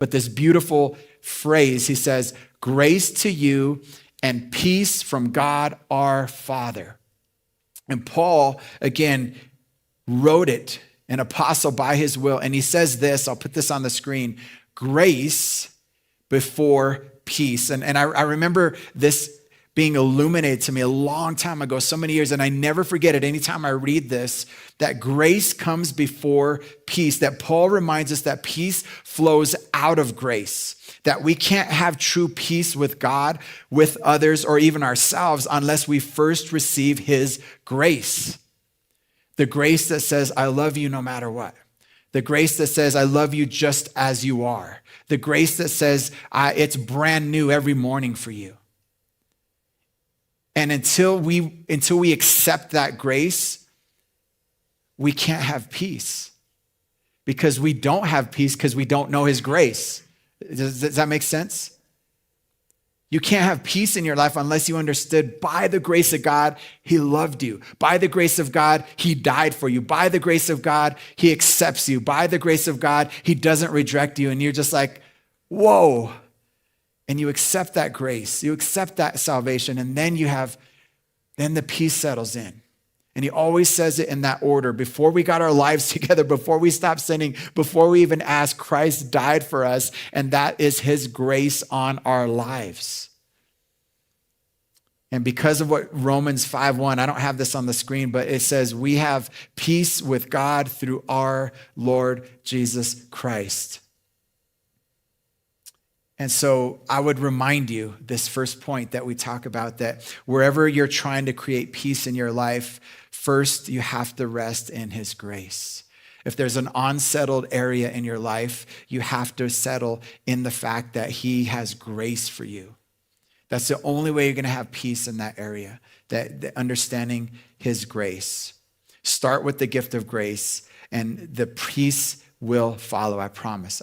But this beautiful phrase, he says, grace to you and peace from God our Father. And Paul, again, wrote it, an apostle by his will. And he says this, I'll put this on the screen, grace before peace. And I remember this being illuminated to me a long time ago, so many years, and I never forget it anytime I read this, that grace comes before peace, that Paul reminds us that peace flows out of grace, that we can't have true peace with God, with others, or even ourselves unless we first receive his grace. The grace that says, I love you no matter what. The grace that says, I love you just as you are. The grace that says, it's brand new every morning for you. And until we accept that grace, we can't have peace. Because we don't have peace because we don't know his grace. Does that make sense? You can't have peace in your life unless you understood by the grace of God, he loved you. By the grace of God, he died for you. By the grace of God, he accepts you. By the grace of God, he doesn't reject you. And you're just like, whoa. And you accept that grace. You accept that salvation. And then then the peace settles in. And he always says it in that order. Before we got our lives together, before we stopped sinning, before we even asked, Christ died for us. And that is his grace on our lives. And because of what Romans 5:1, I don't have this on the screen, but it says we have peace with God through our Lord Jesus Christ. And so I would remind you, this first point that we talk about, that wherever you're trying to create peace in your life, first you have to rest in his grace. If there's an unsettled area in your life, you have to settle in the fact that he has grace for you. That's the only way you're going to have peace in that area, that understanding his grace. Start with the gift of grace, and the peace will follow, I promise.